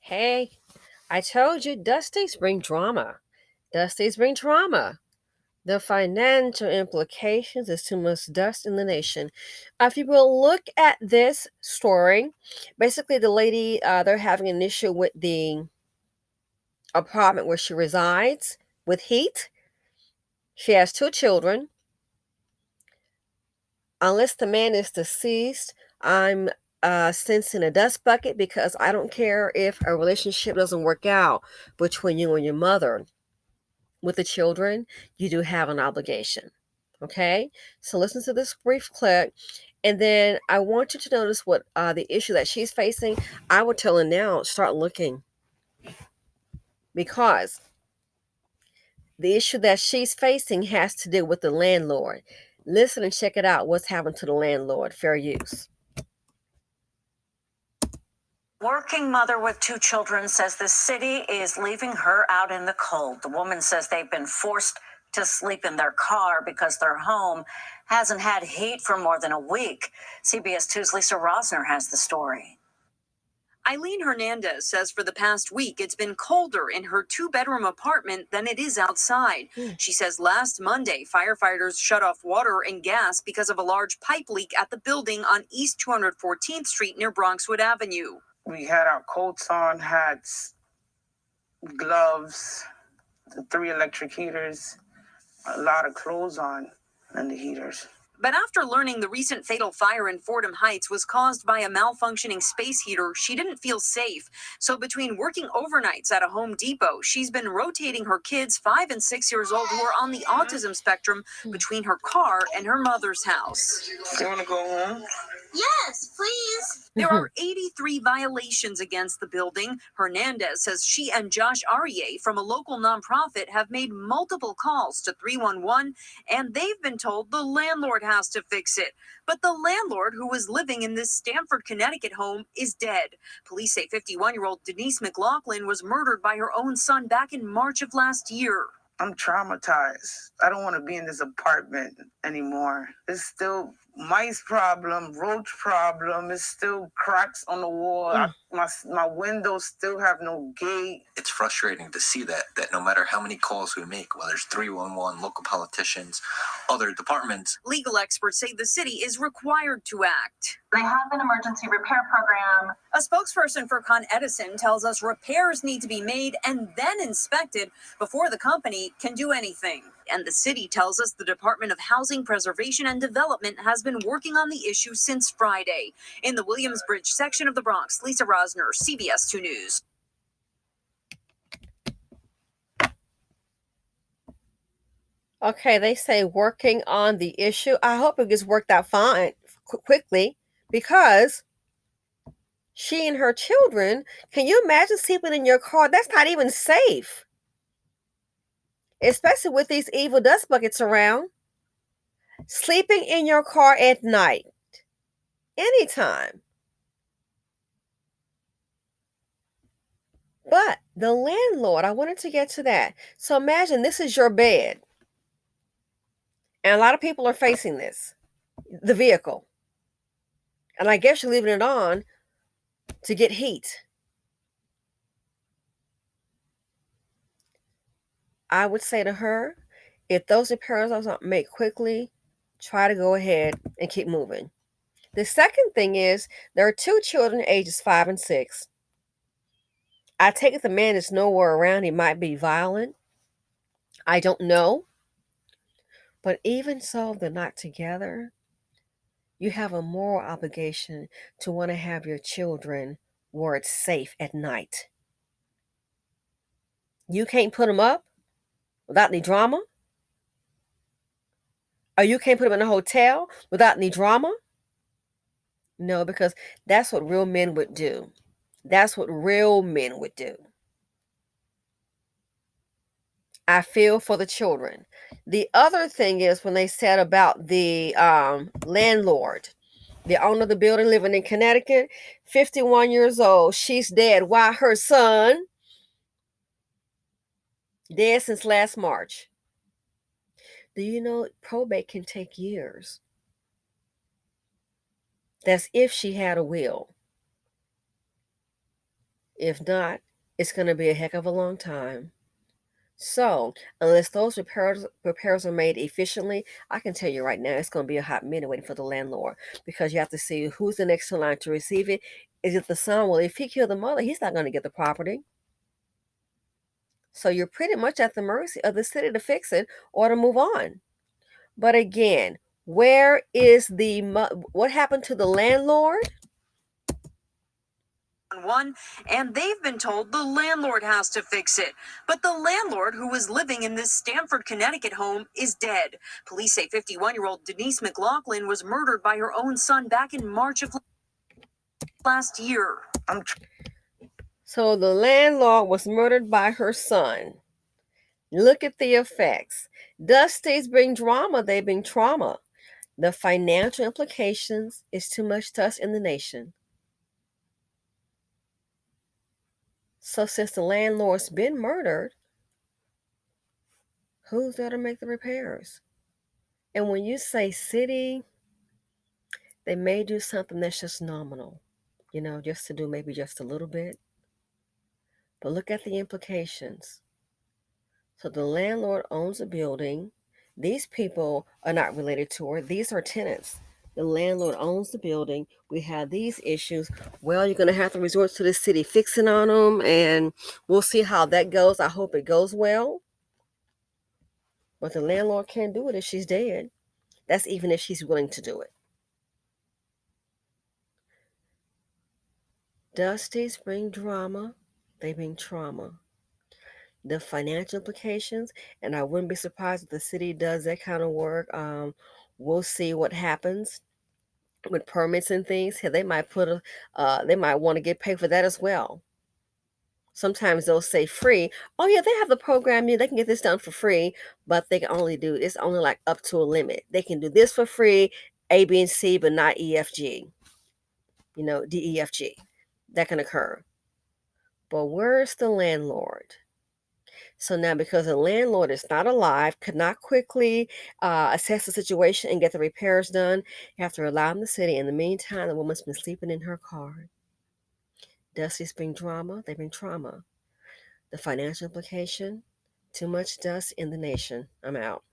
Hey, I told you Dusties bring drama. Dusties bring trauma. The financial implications is too much dust in the nation. If you will look at this story, basically the lady, they're having an issue with the apartment where she resides with heat. She has two children. Unless the man is deceased, I'm sensing a dust bucket because I don't care if a relationship doesn't work out between you and your mother. With the children, you do have an obligation. Okay? So listen to this brief clip, and then I want you to notice what the issue that she's facing. I would tell her now, start looking, because the issue that she's facing has to do with the landlord. Listen and check it out. What's happened to the landlord? Fair use. Working mother with two children says the city is leaving her out in the cold. The woman says they've been forced to sleep in their car because their home hasn't had heat for more than a week. CBS 2's Lisa Rosner has the story. Eileen Hernandez says for the past week, it's been colder in her two-bedroom apartment than it is outside. She says last Monday, firefighters shut off water and gas because of a large pipe leak at the building on East 214th Street near Bronxwood Avenue. We had our coats on, hats, gloves, the 3 electric heaters, a lot of clothes on, and the heaters. But after learning the recent fatal fire in Fordham Heights was caused by a malfunctioning space heater, she didn't feel safe. So between working overnights at a Home Depot, she's been rotating her kids, 5 and 6 years old, who are on the autism spectrum, between her car and her mother's house. You want to go home? Yes, please. There are 83 violations against the building. Hernandez says she and Josh Aryeh from a local nonprofit have made multiple calls to 311, and they've been told the landlord has to fix it. But the landlord, who was living in this Stamford, Connecticut home, is dead. Police say 51-year-old Denise McLaughlin was murdered by her own son back in March of last year. I'm traumatized. I don't want to be in this apartment anymore. It's still mice problem, roach problem. It's still cracks on the wall. My windows still have no gate. It's frustrating to see that no matter how many calls we make, whether it's 311, local politicians, other departments. Legal experts say the city is required to act. They have an emergency repair program. A spokesperson for Con Edison tells us repairs need to be made and then inspected before the company can do anything. And the city tells us the Department of Housing Preservation and Development has been working on the issue since Friday. In the Williamsbridge section of the Bronx, Lisa Rosner, CBS 2 News. Okay, they say working on the issue. I hope it gets worked out fine, quickly, because she and her children, can you imagine sleeping in your car? That's not even safe. Especially with these evil dust buckets around. Sleeping in your car at night. Anytime. But the landlord, I wanted to get to that. So imagine this is your bed. And a lot of people are facing this. The vehicle. And I guess you're leaving it on to get heat. I would say to her, if those repairs are not made quickly, try to go ahead and keep moving. The second thing is there are two children ages 5 and 6. I take it the man is nowhere around. He might be violent. I don't know. But even so, they're not together. You have a moral obligation to want to have your children where it's safe at night. You can't put them up without any drama. Or you can't put them in a hotel without any drama. No, because that's what real men would do. That's what real men would do. I feel for the children. The other thing is when they said about the landlord, the owner of the building living in Connecticut, 51 years old. She's dead. Why? Her son, dead since last March. Do you know probate can take years? That's if she had a will. If not, it's going to be a heck of a long time. So, unless those repairs are made efficiently, I can tell you right now, it's going to be a hot minute waiting for the landlord, because you have to see who's the next in line to receive it. Is it the son? Well, if he killed the mother, he's not going to get the property. So you're pretty much at the mercy of the city to fix it or to move on. But again, where is what happened to the landlord? One, and they've been told the landlord has to fix it. But the landlord, who was living in this Stamford, Connecticut home, is dead. Police say 51-year-old Denise McLaughlin was murdered by her own son back in March of last year. So the landlord was murdered by her son. Look at the effects. Dusties bring drama, they bring trauma. The financial implications is too much dust in the nation. So since the landlord's been murdered, who's there to make the repairs? And when you say city, they may do something that's just nominal, just to do maybe just a little bit. But look at the implications. So the landlord owns a building. These people are not related to her. These are tenants. The landlord owns the building. We have these issues. Well, you're going to have to resort to the city fixing on them, and we'll see how that goes. I hope it goes well. But the landlord can't do it if she's dead. That's even if she's willing to do it. Dusties bring drama. They bring trauma. The financial implications, and I wouldn't be surprised if the city does that kind of work. We'll see what happens with permits and things. They might they might want to get paid for that as well. Sometimes they'll say free. Oh yeah, they have the program. They can get this done for free, but they can only do it's only like up to a limit. They can do this for free, A, B, and C, but not EFG. D, E, F, G. That can occur. But where's the landlord? So now, because the landlord is not alive, could not quickly assess the situation and get the repairs done, you have to rely on the city. In the meantime, the woman's been sleeping in her car. Dusty's bring drama, they bring trauma. The financial implication, too much dust in the nation. I'm out.